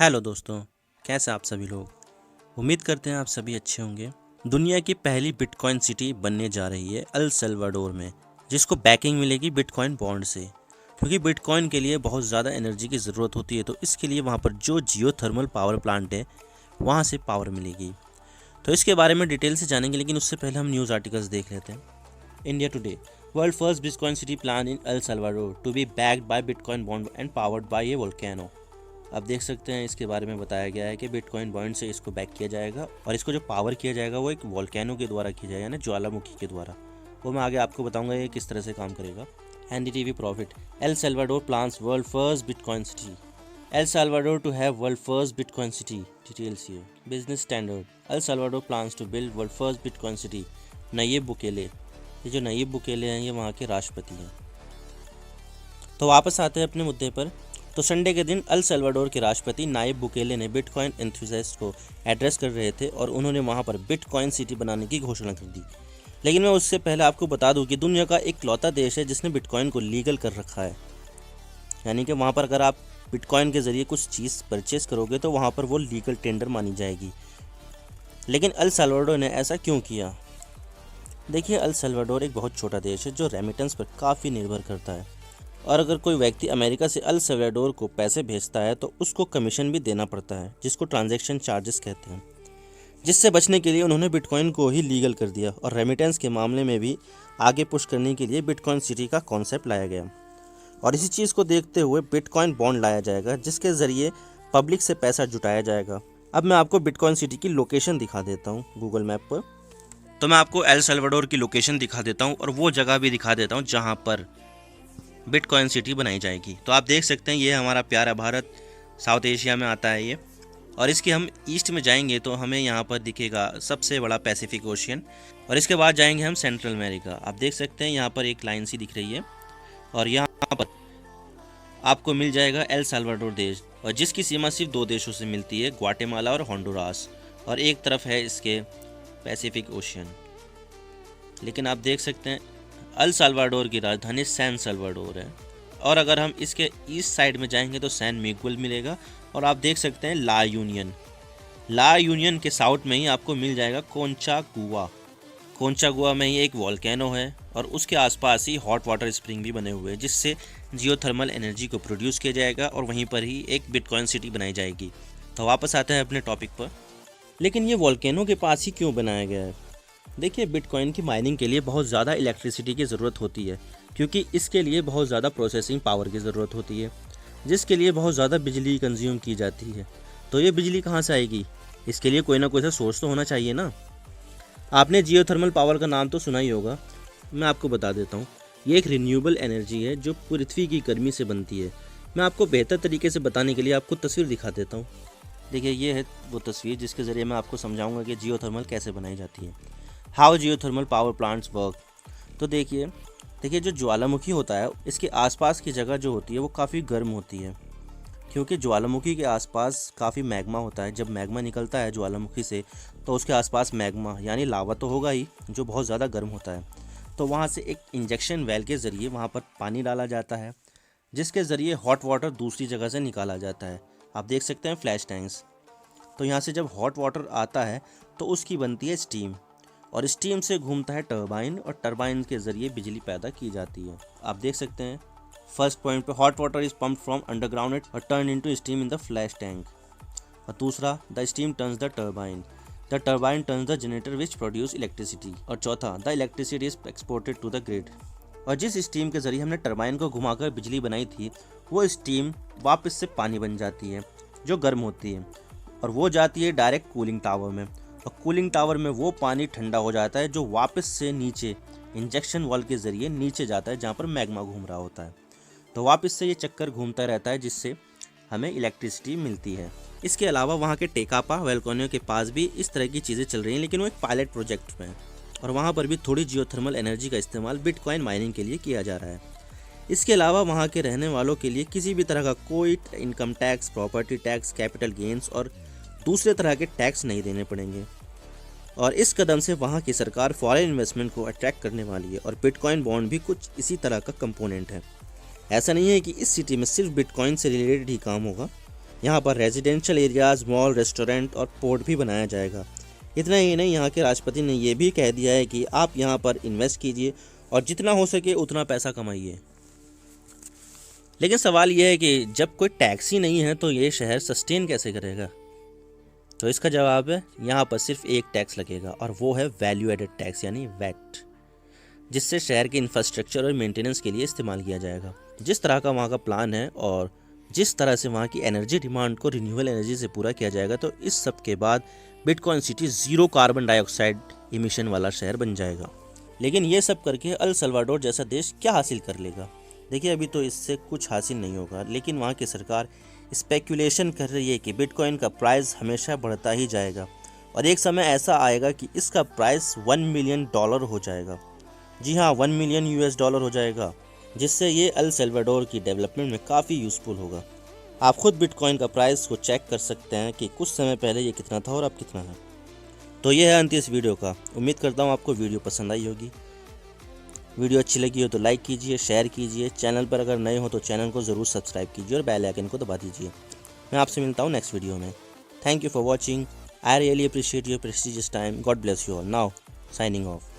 Hello दोस्तों, कैसे आप सभी लोग। उम्मीद करते हैं आप सभी अच्छे होंगे। दुनिया की पहली बिटकॉइन सिटी बनने जा रही है अल सल्वाडोर में, जिसको बैकिंग मिलेगी बिटकॉइन बॉन्ड से। क्योंकि बिटकॉइन के लिए बहुत ज़्यादा एनर्जी की ज़रूरत होती है, तो इसके लिए वहाँ पर जो जियोथर्मल पावर प्लांट है वहाँ से पावर मिलेगी। तो इसके बारे में डिटेल से जानेंगे, लेकिन उससे पहले हम न्यूज़ आर्टिकल्स देख लेते हैं। India Today, world first bitcoin city plan in El Salvador to be backed by bitcoin bond and powered by a volcano. आप देख सकते हैं इसके बारे में बताया गया है कि बिटकॉइन बॉन्ड से इसको बैक किया जाएगा और इसको जो पावर किया जाएगा वो एक वोल्केनो के द्वारा किया जाएगा, यानी ज्वालामुखी के द्वारा। वो मैं आगे आपको बताऊंगा ये किस तरह से काम करेगा। NDTV profit, El Salvador plans world first bitcoin city. El Salvador to have world first bitcoin city, details here। Business standard, El Salvador plans to build world first bitcoin city. Nayib Bukele, ये जो नयीब Bukele हैं ये वहाँ के राष्ट्रपति हैं। तो वापस आते हैं अपने मुद्दे पर। तो संडे के दिन अल सल्वाडोर के राष्ट्रपति नायब बुकेले ने बिटकॉइन एंथुसियास्ट को एड्रेस कर रहे थे और उन्होंने वहां पर बिटकॉइन सिटी बनाने की घोषणा कर दी। लेकिन मैं उससे पहले आपको बता दूं कि दुनिया का इकलौता देश है जिसने बिटकॉइन को लीगल कर रखा है। यानी कि वहां पर अगर आप बिटकॉइन के ज़रिए कुछ चीज़ परचेस करोगे तो वहाँ पर वो लीगल टेंडर मानी जाएगी। लेकिन अल सल्वाडोर ने ऐसा क्यों किया? देखिए, अल सल्वाडोर एक बहुत छोटा देश है जो रेमिटेंस पर काफ़ी निर्भर करता है, और अगर कोई व्यक्ति अमेरिका से अल सल्वाडोर को पैसे भेजता है तो उसको कमीशन भी देना पड़ता है, जिसको ट्रांजैक्शन चार्जेस कहते हैं। जिससे बचने के लिए उन्होंने बिटकॉइन को ही लीगल कर दिया और रेमिटेंस के मामले में भी आगे पुश करने के लिए बिटकॉइन सिटी का कॉन्सेप्ट लाया गया। और इसी चीज़ को देखते हुए बिटकॉइन बॉन्ड लाया जाएगा, जिसके ज़रिए पब्लिक से पैसा जुटाया जाएगा। अब मैं आपको बिटकॉइन सिटी की लोकेशन दिखा देता हूँ गूगल मैप पर। तो मैं आपको एल सल्वाडोर की लोकेशन दिखा देता हूँ और वो जगह भी दिखा देता हूँ जहाँ पर बिटकॉइन सिटी बनाई जाएगी। तो आप देख सकते हैं ये हमारा प्यारा भारत साउथ एशिया में आता है ये। और इसके हम ईस्ट में जाएंगे तो हमें यहाँ पर दिखेगा सबसे बड़ा पैसिफिक ओशियन, और इसके बाद जाएंगे हम सेंट्रल अमेरिका। आप देख सकते हैं यहाँ पर एक लाइन सी दिख रही है और यहाँ पर आपको मिल जाएगा एल सल्वाडोर देश, और जिसकी सीमा सिर्फ दो देशों से मिलती है, ग्वाटेमाला और होंडुरास, और एक तरफ है इसके पैसिफिक ओशियन। लेकिन आप देख सकते हैं अल सल्वाडोर की राजधानी सैन सल्वाडोर है, और अगर हम इसके ईस्ट साइड में जाएंगे तो सैन मिगुएल मिलेगा, और आप देख सकते हैं ला यूनियन के साउथ में ही आपको मिल जाएगा कोंचागुआ में ही एक वोल्केनो है, और उसके आसपास ही हॉट वाटर स्प्रिंग भी बने हुए हैं, जिससे जियोथर्मल एनर्जी को प्रोड्यूस किया जाएगा और वहीं पर ही एक बिटकॉइन सिटी बनाई जाएगी। तो वापस आते हैं अपने टॉपिक पर। लेकिन ये वोल्केनो के पास ही क्यों बनाया गया है? देखिए, बिटकॉइन की माइनिंग के लिए बहुत ज़्यादा इलेक्ट्रिसिटी की ज़रूरत होती है, क्योंकि इसके लिए बहुत ज़्यादा प्रोसेसिंग पावर की ज़रूरत होती है, जिसके लिए बहुत ज़्यादा बिजली कंज्यूम की जाती है। तो ये बिजली कहाँ से आएगी? इसके लिए कोई ना कोई सा सोर्स तो होना चाहिए ना। आपने जियोथर्मल पावर का नाम तो सुना ही होगा। मैं आपको बता देता हूँ, ये एक रिन्यूएबल एनर्जी है जो पृथ्वी की गर्मी से बनती है। मैं आपको बेहतर तरीके से बताने के लिए आपको तस्वीर दिखा देता हूँ। देखिए, ये है वो तस्वीर जिसके ज़रिए मैं आपको समझाऊँगा कि जियोथर्मल कैसे बनाई जाती है। How geothermal power plants work. तो देखिए जो ज्वालामुखी होता है, इसके आसपास की जगह जो होती है वो काफ़ी गर्म होती है, क्योंकि ज्वालामुखी के आसपास काफ़ी मैग्मा होता है। जब मैग्मा निकलता है ज्वालामुखी से तो उसके आसपास मैग्मा यानी लावा तो होगा ही, जो बहुत ज़्यादा गर्म होता है। तो वहाँ से एक इंजेक्शन वेल के ज़रिए वहाँ पर पानी डाला जाता है, जिसके ज़रिए हॉट वाटर दूसरी जगह से निकाला जाता है। आप देख सकते हैं फ्लैश टैंक्स। तो यहाँ से जब हॉट वाटर आता है तो उसकी बनती है स्टीम, और स्टीम से घूमता है टरबाइन, और टरबाइन के ज़रिए बिजली पैदा की जाती है। आप देख सकते हैं फर्स्ट पॉइंट पे, hot water is pumped from underground और turn into steam in the flash tank. और दूसरा, the steam turns the turbine turns the generator which produce electricity. और चौथा, the electricity is exported to the grid. और जिस steam के ज़रिए हमने टरबाइन को घुमाकर बिजली बनाई थी, वो स्टीम वापस से पानी बन जाती है जो गर्म होती है, और वो जाती है डायरेक्ट कूलिंग टावर में, और कूलिंग टावर में वो पानी ठंडा हो जाता है जो वापस से नीचे इंजेक्शन वॉल के ज़रिए नीचे जाता है जहाँ पर मैग्मा घूम रहा होता है। तो वापस से ये चक्कर घूमता रहता है, जिससे हमें इलेक्ट्रिसिटी मिलती है। इसके अलावा वहाँ के टेकापा वोल्केनो के पास भी इस तरह की चीज़ें चल रही हैं, लेकिन वो एक पायलट प्रोजेक्ट में है, और वहाँ पर भी थोड़ी जियोथर्मल एनर्जी का इस्तेमाल बिटकॉइन माइनिंग के लिए किया जा रहा है। इसके अलावा वहाँ के रहने वालों के लिए किसी भी तरह का कोई income tax, property tax, capital gains और दूसरे तरह के टैक्स नहीं देने पड़ेंगे। और इस कदम से वहाँ की सरकार फॉरेन इन्वेस्टमेंट को अट्रैक्ट करने वाली है, और बिटकॉइन बॉन्ड भी कुछ इसी तरह का कंपोनेंट है। ऐसा नहीं है कि इस सिटी में सिर्फ बिटकॉइन से रिलेटेड ही काम होगा, यहाँ पर रेजिडेंशियल एरियाज़, मॉल, रेस्टोरेंट और पोर्ट भी बनाया जाएगा। इतना ही नहीं, यहाँ के राष्ट्रपति ने ये भी कह दिया है कि आप यहाँ पर इन्वेस्ट कीजिए और जितना हो सके उतना पैसा कमाइए। लेकिन सवाल यह है कि जब कोई टैक्स ही नहीं है तो ये शहर सस्टेन कैसे करेगा? तो इसका जवाब है, यहाँ पर सिर्फ एक टैक्स लगेगा और वो है वैल्यू एडेड टैक्स यानी वैट, जिससे शहर के इंफ्रास्ट्रक्चर और मेंटेनेंस के लिए इस्तेमाल किया जाएगा। जिस तरह का वहाँ का प्लान है और जिस तरह से वहाँ की एनर्जी डिमांड को रिन्यूएबल एनर्जी से पूरा किया जाएगा, तो इस सब के बाद bitcoin city zero carbon dioxide emission वाला शहर बन जाएगा। लेकिन ये सब करके अल सल्वाडोर जैसा देश क्या हासिल कर लेगा? देखिए, अभी तो इससे कुछ हासिल नहीं होगा, लेकिन वहाँ की सरकार स्पेकुलेशन कर रही है कि बिटकॉइन का प्राइस हमेशा बढ़ता ही जाएगा और एक समय ऐसा आएगा कि इसका प्राइस $1 मिलियन हो जाएगा। जी हाँ, $1 मिलियन हो जाएगा, जिससे ये अल सल्वाडोर की डेवलपमेंट में काफ़ी यूज़फुल होगा। आप खुद बिटकॉइन का प्राइस को चेक कर सकते हैं कि कुछ समय पहले ये कितना था और अब कितना है। तो ये है अंत इस वीडियो का। उम्मीद करता हूँ आपको वीडियो पसंद आई होगी। वीडियो अच्छी लगी हो तो लाइक कीजिए, शेयर कीजिए। चैनल पर अगर नए हो तो चैनल को ज़रूर सब्सक्राइब कीजिए और बेल आइकन को दबा दीजिए। मैं आपसे मिलता हूँ नेक्स्ट वीडियो में। Thank you for watching. I really appreciate your prestigious time. God bless you all. Now signing off.